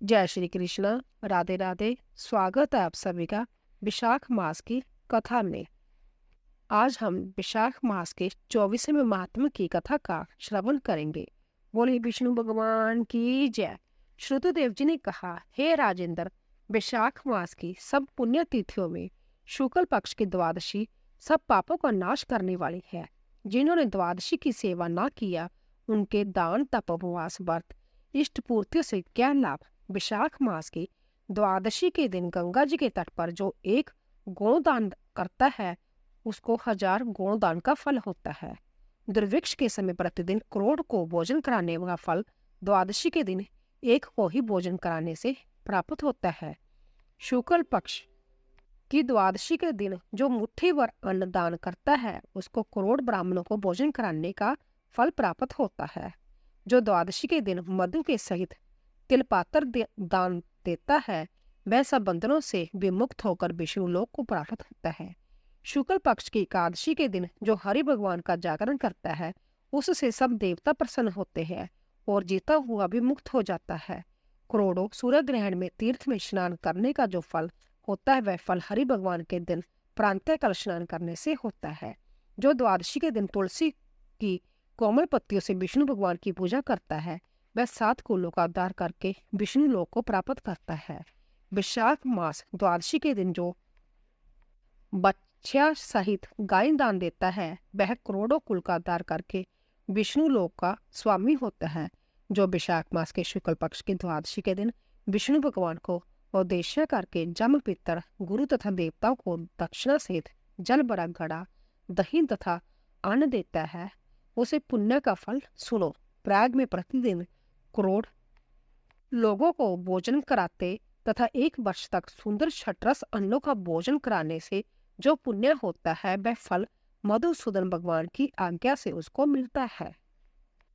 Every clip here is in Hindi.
जय श्री कृष्ण। राधे राधे। स्वागत है आप सभी का विशाख मास की कथा में। आज हम विशाख मास के 24वें महात्मा की कथा का श्रवण करेंगे। बोले विष्णु भगवान की जय। श्रुतदेव जी ने कहा, हे राजेंद्र, विशाख मास की सब पुण्य तिथियों में शुक्ल पक्ष की द्वादशी सब पापों का नाश करने वाली है। जिन्होंने द्वादशी की सेवा न किया उनके दान तप उपवास व्रत इष्ट पूर्ति से क्या लाभ। विशाख मास की द्वादशी के दिन गंगा जी के तट पर जो एक गौ दान करता है उसको 1000 गौ दान का फल होता है। दुर्भिक्ष के समय प्रतिदिन करोड़ को भोजन कराने का फल द्वादशी के दिन एक को ही भोजन कराने से प्राप्त होता है। शुक्ल पक्ष की द्वादशी के दिन जो मुट्ठी भर अन्न दान करता है उसको करोड़ ब्राह्मणों को भोजन कराने का फल प्राप्त होता है। जो द्वादशी के दिन मधु के सहित तिलपात्र दान देता है वह सब बंधनों से विमुक्त होकर विष्णु लोक को प्राप्त होता है। शुक्ल पक्ष की एकादशी के दिन जो हरि भगवान का जागरण करता है उससे सब देवता प्रसन्न होते हैं और जीता हुआ भी मुक्त हो जाता है। करोड़ों सूर्य ग्रहण में तीर्थ में स्नान करने का जो फल होता है वह फल हरि भगवान के दिन प्रातः काल स्नान करने से होता है। जो द्वादशी के दिन तुलसी की कोमल पत्तियों से विष्णु भगवान की पूजा करता है वह 7 कुलों का उद्धार करके विष्णु लोक को प्राप्त करता है। विशाख मास द्वादशी के दिन जो बच्चा सहित गाय दान देता है वह करोड़ों कुल का उद्धार करके विष्णु लोक का स्वामी होता है। जो विशाख मास के शुक्ल पक्ष की द्वादशी के दिन विष्णु भगवान को उद्देश्य करके जम पितर गुरु तथा देवताओं को दक्षिणा सहित जल भरा घड़ा दही तथा अन्न देता है उसे पुण्य का फल सुनो। प्रयाग में प्रतिदिन करोड़ लोगों को भोजन कराते तथा 1 वर्ष तक सुंदर छठरस अन्नों का भोजन कराने से जो पुण्य होता है वह फल मधुसूदन भगवान की आज्ञा से उसको मिलता है।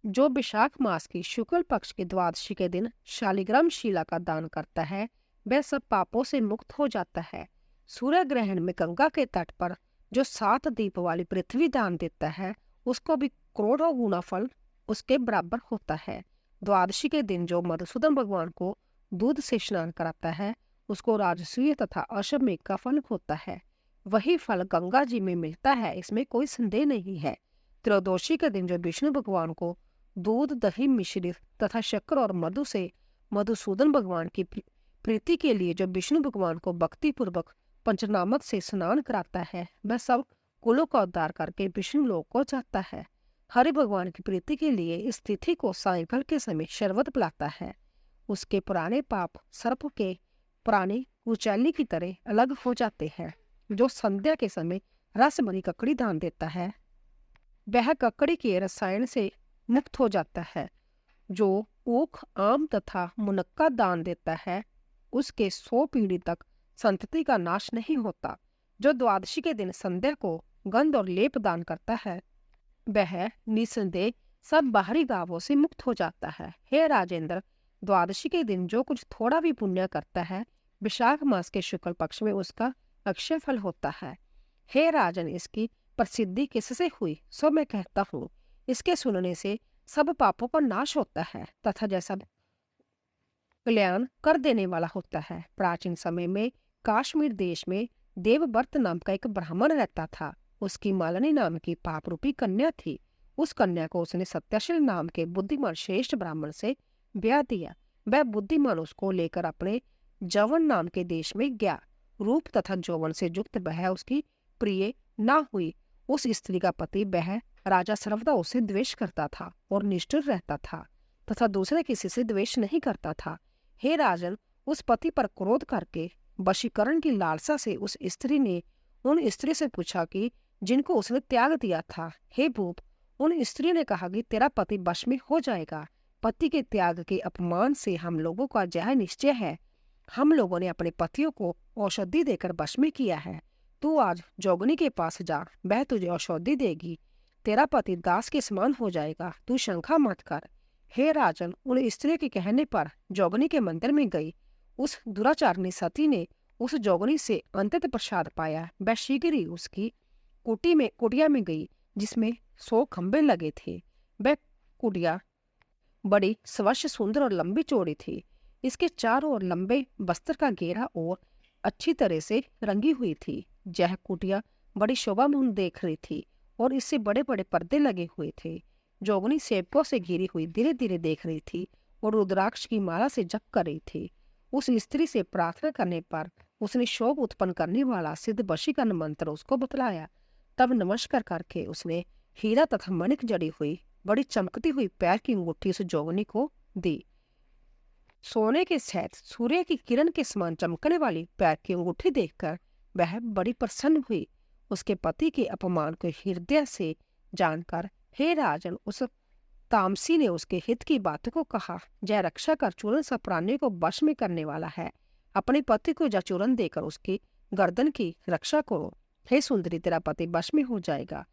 जो विशाख मास की शुक्ल पक्ष की द्वादशी के दिन शालिग्राम शिला का दान करता है वह सब पापों से मुक्त हो जाता है। सूर्य ग्रहण में गंगा के तट पर जो 7 दीप वाली पृथ्वी दान देता है उसको भी करोड़ों गुना फल उसके बराबर होता है। द्वादशी के दिन जो मधुसूदन भगवान को दूध से स्नान कराता है उसको राजसूय तथा अश्वमेघ का फल होता है। वही फल गंगा जी में मिलता है, इसमें कोई संदेह नहीं है। त्रयोदशी के दिन जो विष्णु भगवान को दूध दही मिश्रित तथा शक्कर और मधु से मधुसूदन भगवान की प्रीति के लिए जो विष्णु भगवान को भक्ति पूर्वक पंचनामक से स्नान कराता है वह सब कुलों का उद्धार करके विष्णु लोक को जाता है। हरि भगवान की प्रीति के लिए इस तिथि को सायंकाल के समय शरबत पिलाता है। उसके पुराने पाप सर्प के पुराने कुचैली की तरह अलग हो जाते हैं। जो संध्या के समय रस भरी ककड़ी दान देता है वह ककड़ी के रसायन से मुक्त हो जाता है। जो ऊख आम तथा मुनक्का दान देता है उसके 100 पीढ़ी तक संतति का नाश नहीं होता। जो द्वादशी के दिन संध्या को गंध और लेप दान करता है वह निसंदेह सब बाहरी गावों से मुक्त हो जाता है। हे राजेंद्र, द्वादशी के दिन जो कुछ थोड़ा भी पुण्य करता है विशाख मास के शुक्ल पक्ष में उसका अक्षय फल होता है। हे राजन, इसकी प्रसिद्धि किससे हुई सो मैं कहता हूँ। इसके सुनने से सब पापों का नाश होता है तथा जैसा कल्याण कर देने वाला होता है। प्राचीन समय में काश्मीर देश में देवव्रत नाम का एक ब्राह्मण रहता था। उसकी मालिनी नाम की पाप रूपी कन्या थी। उस कन्या को उसने सत्यशील नाम के बुद्धिमान श्रेष्ठ ब्राह्मण से ब्याह दिया। वह बुद्धिमान उसको लेकर अपने जवन नाम के देश में गया। रूप तथा जौवन से युक्त वह उसकी प्रिय ना हुई। उस स्त्री का पति वह राजा सर्वदा उसे द्वेष करता था और निष्ठुर रहता था तथा दूसरे किसी से द्वेष नहीं करता था। हे राजन, उस पति पर क्रोध करके वशीकरण की लालसा से उस स्त्री ने उन स्त्री से पूछा कि जिनको उसने त्याग दिया था। हे भूप, उन स्त्री ने कहा कि तेरा पति वश में हो जाएगा। पति के त्याग के अपमान से हम लोगों का यह निश्चय है। हम लोगों ने अपने पतियों को औषधि देकर वश में किया है। तू आज जोगनी के पास जा, वह तुझे औषधि देगी। तेरा पति दास के समान हो जाएगा। तू शंका मत कर। हे राजन, उन स्त्री के कहने पर जोगनी के मंदिर में गई। उस दुराचारणी सती ने उस जोगनी से अंतत प्रसाद पाया। वह शीघ्र ही उसकी कुटिया में गई जिसमें 100 खंबे लगे थे। वह कुटिया बड़ी स्वच्छ सुंदर और लंबी चौड़ी थी। इसके चारों ओर लंबे बस्तर का घेरा और अच्छी तरह से रंगी हुई थी। यह कुटिया बड़ी शोभापूर्ण देख रही थी और इससे बड़े बड़े पर्दे लगे हुए थे। जोगनी सेवकों से घिरी हुई धीरे धीरे देख रही थी और रुद्राक्ष की माला से जप कर रही थी। उस स्त्री से प्रार्थना करने पर उसने शोभ उत्पन्न करने वाला सिद्ध वशीकरण मंत्र उसको बतलाया। तब नमस्कार करके उसने हीरा तथा मणिक जड़ी हुई बड़ी चमकती हुई पैर की अंगूठी उस जोगनी को दी। सोने के सहित सूर्य की किरण के समान चमकने वाली पैर की अंगूठी देखकर वह बड़ी प्रसन्न हुई। उसके पति के अपमान को हृदय से जानकर हे राजन, उस तामसी ने उसके हित की बातों को कहा, जय रक्षा कर चूरन सब प्राणियों को वश में करने वाला है। अपने पति को जचूरन देकर उसकी गर्दन की रक्षा करो। हे सुंदरी, तेरा पति वश में हो जाएगा,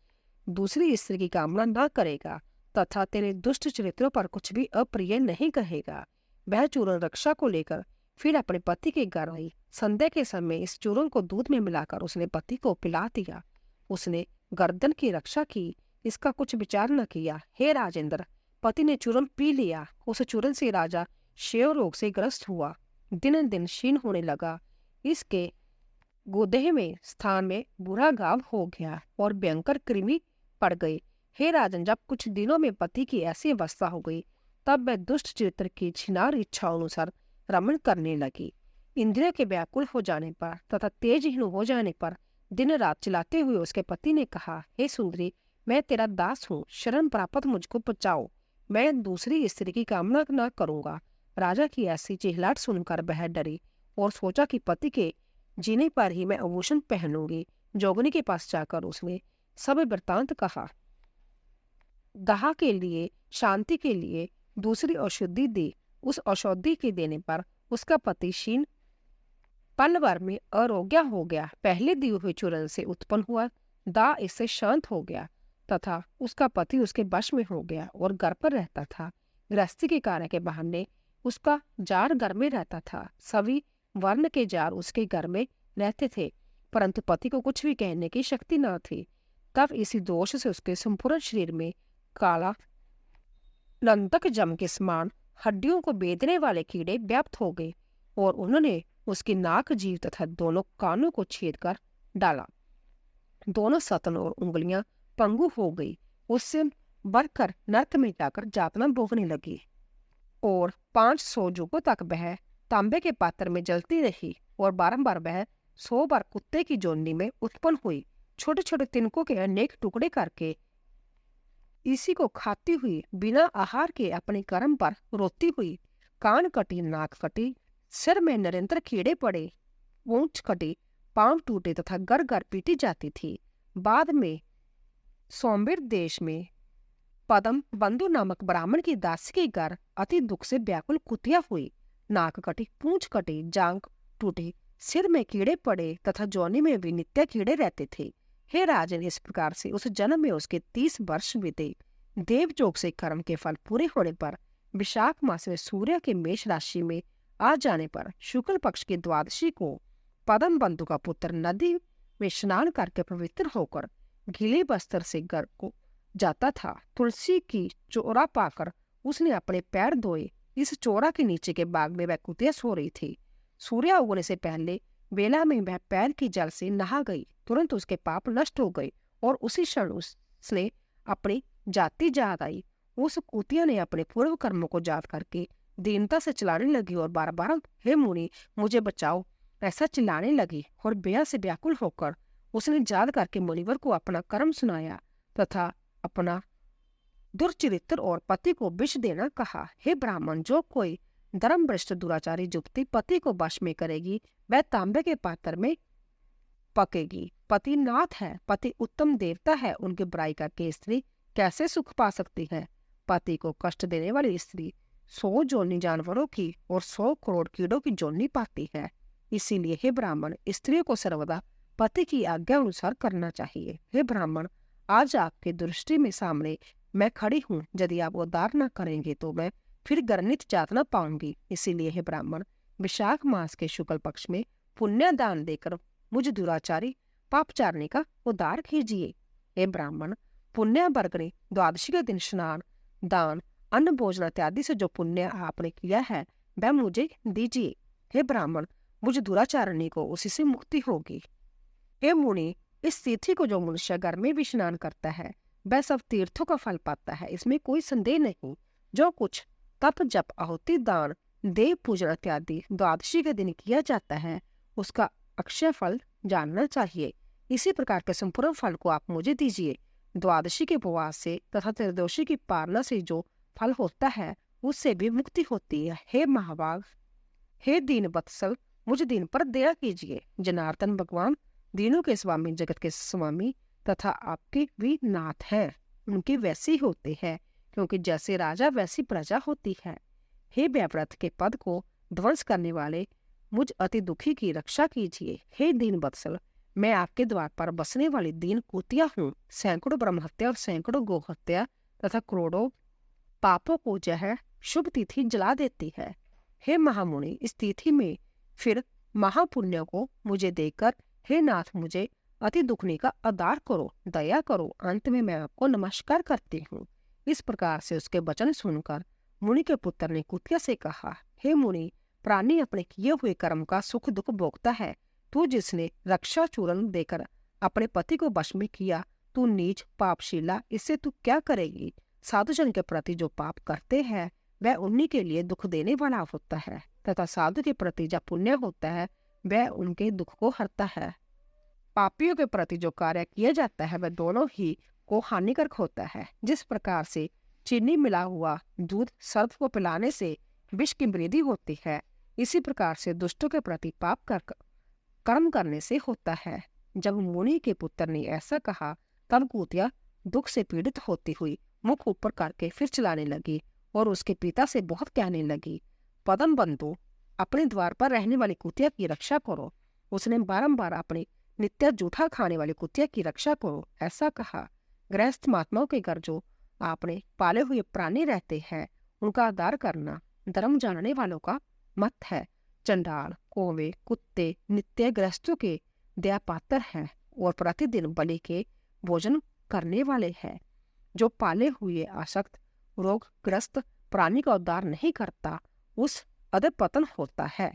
दूसरी स्त्री की कामना न करेगा तथा तेरे दुष्ट चरित्रों पर कुछ भी अप्रिय नहीं कहेगा। वह चूरन रक्षा को लेकर फिर अपने पति के घर आई। संध्या के समय इस चूरन को दूध में मिलाकर उसने पति को पिला दिया। उसने गर्दन की रक्षा की, इसका कुछ विचार न किया। हे राजेंद्र, पति ने चूरन पी लिया। उस चूरन से राजा क्षय रोग से ग्रस्त हुआ, दिन दिन क्षीण होने लगा। इसके गोदेह में स्थान में बुरा घाव हो गया और भयंकर कृमि पड़ गई। हे राजन, जब कुछ दिनों में पति की ऐसी अवस्था हो गई तब वह दुष्ट चरित्र की छिनार इच्छा अनुसार रमण करने लगी। इंद्रियों के व्याकुल हो जाने पर तथा तेजहीन हो जाने पर दिन रात चिल्लाते हुए उसके पति ने कहा, हे सुंदरी, मैं तेरा दास हूँ, शरण प्राप्त मुझको बचाओ, मैं दूसरी स्त्री की कामना न करूंगा। राजा की ऐसी चिल्लाहट सुनकर वह डरी और सोचा कि पति के जीने पर ही मैं आभूषण पहनूंगी। जोगनी के पास जाकर उसने सब वृत्तांत कहा। दाह के लिए, शांति के लिए दूसरी औषधि दी। उस औषधि के देने पर उसका पति क्षीण पल भर में आरोग्य हो गया। पहले दिए हुए चूरन से उत्पन्न हुआ दाह इससे शांत हो गया तथा उसका पति उसके वश में हो गया और घर पर रहता था। गृहस्थी के कार्य के बहाने उसका जार घर में रहता था। सभी वर्ण के जार उसके घर में रहते थे, परंतु पति को कुछ भी कहने की शक्ति न थी। तब इसी दोष से उसके संपूर्ण शरीर में काला नंतक जम के समान हड्डियों को बेधने वाले कीड़े व्याप्त हो गए और उन्होंने उसकी नाक, जीभ तथा दोनों कानों को छेद कर डाला। दोनों सतन और उंगलियां पंगु हो गई। उससे बढ़कर नर्क में जाकर यातना भोगने लगी और 500 युगों तक वह तांबे के पात्र में जलती रही और बारंबार वह 100 बार कुत्ते की जोनी में उत्पन्न हुई। छोटे छोटे तिनकों के अनेक टुकड़े करके इसी को खाती हुई, बिना आहार के अपने कर्म पर रोती हुई, कान कटी, नाक कटी, सिर में निरंतर कीड़े पड़े, पूंछ कटी, पांव टूटे तथा गर गर पीटी जाती थी। बाद में सोमवीर देश में पदम बंधु नामक ब्राह्मण की दासी के घर अति दुख से व्याकुल कुतिया हुई। नाक कटी, पूंछ कटी, जांग टूटी, सिर में कीड़े पड़े तथा जोनी में भी नित्य कीड़े रहते थे। हे राजन, इस प्रकार से उस जन्म में उसके 30 वर्ष बीते। देवयोग से कर्म के फल पूरे होने पर विशाख मास में सूर्य के मेष राशि में आ जाने पर शुक्ल पक्ष की द्वादशी को पदम बंधु का पुत्र नदी में स्नान करके पवित्र होकर गीले बस्तर से घर को जाता था। तुलसी की चोरा पाकर उसने अपने पैर धोए। इस चोरा के नीचे के बाग में वह कुतिया सो रही थी। सूर्य उगने से पहले बेला में वह पैर की जल से नहा गई। तुरंत उसके पाप नष्ट हो गए और उसी क्षण उसने अपनी जाति याद आई। उस कुतिया ने अपने पूर्व कर्मों को याद करके दीनता से चिल्लाने लगी और बार बार, हे मुनि, मुझे बचाओ, ऐसा चिल्लाने लगी और बेहद से व्याकुल होकर उसने याद करके मुनिवर को अपना कर्म सुनाया तथा अपना दुर्चरित्र और पति को विष देना कहा। हे ब्राह्मण, जो कोई धर्मभ्रष्ट दुराचारी युवती पति को वश में करेगी वह तांबे के पात्र में पकेगी। पति नाथ है, पति उत्तम देवता है, उनकी बुराई करके स्त्री कैसे सुख पा सकती है। पति को कष्ट देने वाली स्त्री 100 जोनी जानवरों की और 100 करोड़ कीड़ों की जोनी पाती है। इसीलिए हे ब्राह्मण, स्त्रियों को सर्वदा पति की आज्ञा अनुसार करना चाहिए। हे ब्राह्मण, आज आपके दृष्टि में सामने मैं खड़ी हूँ। यदि आप उद्धार न करेंगे तो मैं फिर गर्णित यातना पाऊंगी। इसीलिए हे ब्राह्मण, विशाख मास के शुक्ल पक्ष में पुण्य दान देकर मुझ दुराचारी पापचारणी का उद्धार कीजिए। हे ब्राह्मण, पुण्य वर्गणी द्वादशी के दिन स्नान, दान, अन्न भोजन इत्यादि से जो पुण्य आपने किया है वह मुझे दीजिए। हे ब्राह्मण, मुझ दुराचारणी को उसी से मुक्ति होगी। हे मुनि, इस तिथि को जो मनुष्य घर में भी स्नान करता है वह सब तीर्थों का फल पाता है, इसमें कोई संदेह नहीं। जो कुछ तप जप आहुति दान देव पूजन इत्यादि द्वादशी के दिन किया जाता है उसका अक्षय फल जानना चाहिए। इसी प्रकार के संपूर्ण फल को आप मुझे दीजिए। द्वादशी के उपवास से तथा त्रयोदशी की पारणा से जो फल होता है उससे भी मुक्ति होती है। हे महाभाग, हे दीन वत्सल, मुझ दीन पर दया कीजिए। जनार्दन भगवान दीनों के स्वामी, जगत के स्वामी तथा आपके भी नाथ हैं। उनके वैसे ही होते हैं, क्योंकि जैसे राजा वैसी प्रजा होती है। हे व्यव्रत के पद को ध्वंस करने वाले, मुझ अति दुखी की रक्षा कीजिए। हे दीन वत्सल, मैं आपके द्वार पर बसने वाली दीन कुतिया हूँ। सैकड़ों ब्रह्म हत्या और सैकड़ों गो हत्या तथा करोड़ों पापों को यह शुभ तिथि जला देती है। हे महामुनि, इस तिथि में फिर महापुण्य को मुझे देकर हे नाथ मुझे अति दुखने का आदार करो, दया करो। अंत में मैं आपको नमस्कार करती हूँ। इस प्रकार से उसके वचन सुनकर मुनि के पुत्र ने कुतिया से कहा, हे मुनि, प्राणी अपने किए हुए कर्म का सुख दुख भोगता है। तू जिसने रक्षा चूर्ण देकर अपने पति को वश में किया, तू नीच पापशीला, इससे तू क्या करेगी? साधुजन के प्रति जो पाप करते हैं वह उन्हीं के लिए दुख देने वाला होता है, तथा साधु के प्रति जब पुण्य होता है वह उनके दुख को हरता है। पापियों के प्रति जो कार्य किया जाता है वह दोनों ही को हानिकारक होता है। जिस प्रकार से चीनी मिला हुआ दूध सर्प को पिलाने से विष की वृद्धि होती है, इसी प्रकार से दुष्टों के प्रति पाप कर कर्म करने से होता है। जब मुनि के पुत्र ने ऐसा कहा तब कुतिया दुख से पीड़ित होती हुई मुख ऊपर करके फिर चिल्लाने लगी और उसके पिता से बहुत कहने लगी, पदम बंधु, अपने द्वार पर रहने वाली कुतिया की रक्षा करो। उसने बारंबार अपने नित्य जूठा खाने वाली कुतिया की रक्षा करो ऐसा कहा। गृहस्थ महात्माओं के घर जो आपने पाले हुए प्राणी रहते हैं उनका आदर करना धर्म जानने वालों का मत है। चंडाल, कौवे, कुत्ते नित्य गृहस्थों के दया पात्र हैं और प्रतिदिन बलि के भोजन करने वाले हैं। जो पाले हुए आसक्त रोगग्रस्त प्राणी का उद्धार नहीं करता उस अधपतन होता है,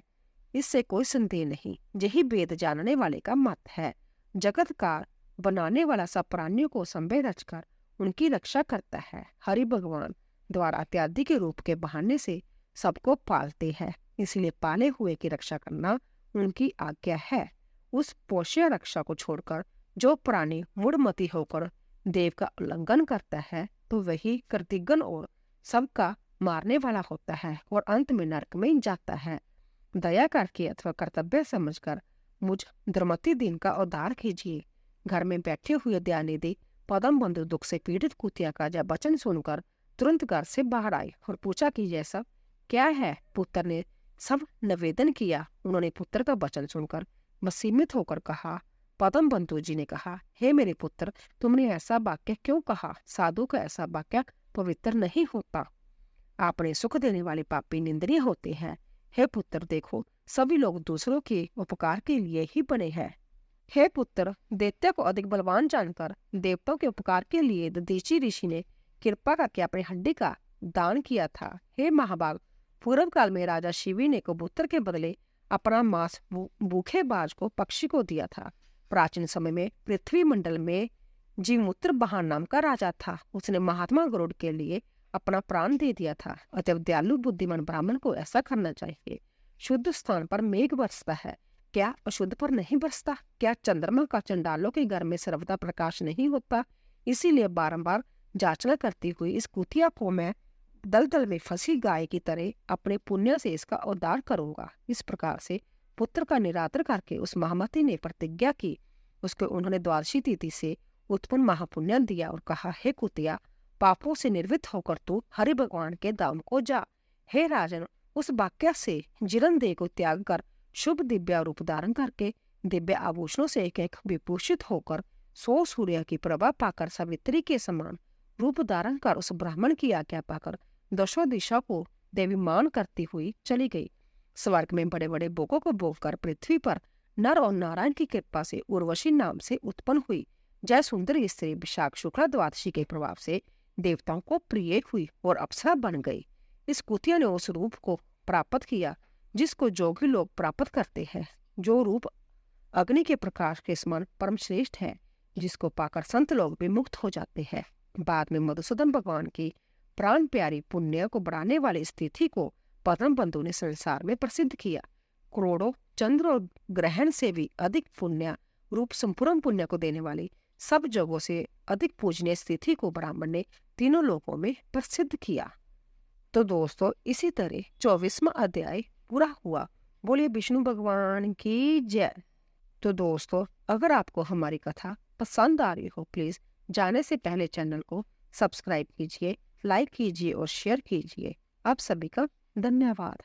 इससे कोई संदेह नहीं। यही वेद जानने वाले का मत है। जगत का बनाने वाला सब प्राणियों को संभय रचकर उनकी रक्षा करता है। हरि भगवान द्वारा इत्यादि के रूप के बहाने से सबको पालते हैं, इसलिए पाले हुए की रक्षा करना उनकी आज्ञा है। उस पोष्य रक्षा को छोड़कर जो प्राणी मूढ़मती होकर देव का उल्लंघन करता है तो वही कृतिघ्न और सबका मारने वाला होता है और अंत में नरक में जाता है। दया करके अथवा कर्तव्य समझकर मुझ धर्मति दीन का उद्धार कीजिए। घर में बैठे हुए दयानिधि पदम बंधु दुख से पीड़ित कुतिया का जब वचन सुनकर तुरंत घर से बाहर आई और पूछा कि यह सब क्या है। पुत्र ने सब निवेदन किया। उन्होंने पुत्र का वचन सुनकर वसीमित होकर कहा। पदम बंधु जी ने कहा, हे मेरे पुत्र, तुमने ऐसा वाक्य क्यों कहा? साधु का ऐसा वाक्य पवित्र नहीं होता। आपने सुख देने वाले पापी निंदनीय होते हैं। हे पुत्र, देखो सभी लोग दूसरों के उपकार के लिए ही बने हैं। हे पुत्र, दैत्य को अधिक बलवान जानकर देवताओं के उपकार के लिए दधीचि ऋषि ने कृपा करके अपनी हड्डी का दान किया था। हे महाभाग, पूर्व काल में राजा शिवी ने कबूतर के बदले अपना मांस भूखे बाज को पक्षी को दिया था। प्राचीन समय में पृथ्वी मंडल में जीवमुत्र बहान नाम का राजा था। उसने महात्मा गरुड़ के लिए अपना प्राण दे दिया था। अतएव दयालु बुद्धिमान ब्राह्मण को ऐसा करना चाहिए। शुद्ध स्थान पर मेघ बरसता है, क्या अशुद्ध पर नहीं बरसता? क्या चंद्रमा का चंडालों के घर में सर्वदा प्रकाश नहीं होता? इसीलिए बारंबार जांचना करती हुई इस कुतिया को मैं दलदल में फंसी गाय की तरह अपने पुण्य से इसका उद्धार करूंगा। इस प्रकार से पुत्र का निरादर करके उस महामती ने प्रतिज्ञा की। उसको उन्होंने द्वादशी तिथि से उत्पन्न महापुण्य दिया और कहा, हे कुतिया, पापों से निर्वृत्त होकर तू हरि भगवान के धाम को जा। हे राजन, उस वाक्य से जीवन देह को त्याग कर शुभ दिव्य रूप धारण करके दिव्य आभूषणों से एक एक विभूषित होकर 100 सूर्य की प्रभा पाकर सावित्री के समान रूप धारण कर उस ब्राह्मण की आज्ञा पाकर दशों दिशा को देवीमान करती हुई चली गई। स्वर्ग में बड़े बड़े भोगों को भोग कर पृथ्वी पर नर और नारायण की कृपा से उर्वशी नाम से उत्पन्न हुई। जय सुंदर स्त्री विशाख शुक्ला द्वादशी के प्रभाव से देवताओं को प्रिय हुई और अप्सरा बन गई। इस कुतिया ने उस रूप को प्राप्त किया, जिसको जोगी लोग प्राप्त करते हैं, जो रूप अग्नि के प्रकाश के समान परम श्रेष्ठ है, जिसको पाकर संत लोग भी मुक्त हो जाते हैं। बाद में मधुसूदन भगवान की प्राण प्यारी पुण्य को बढ़ाने वाली स्थिति को पद्म बंधु ने संसार में प्रसिद्ध किया। करोड़ों चंद्र और ग्रहण से भी अधिक पुण्य रूप संपूर्ण पुण्य को देने वाली सब जगहों से अधिक पूजनीय स्थिति को ब्राह्मण ने तीनों लोकों में प्रसिद्ध किया। तो दोस्तों, इसी तरह 24वां अध्याय पूरा हुआ। बोलिए विष्णु भगवान की जय। तो दोस्तों, अगर आपको हमारी कथा पसंद आ रही हो, प्लीज जाने से पहले चैनल को सब्सक्राइब कीजिए, लाइक कीजिए और शेयर कीजिए। आप सभी का धन्यवाद।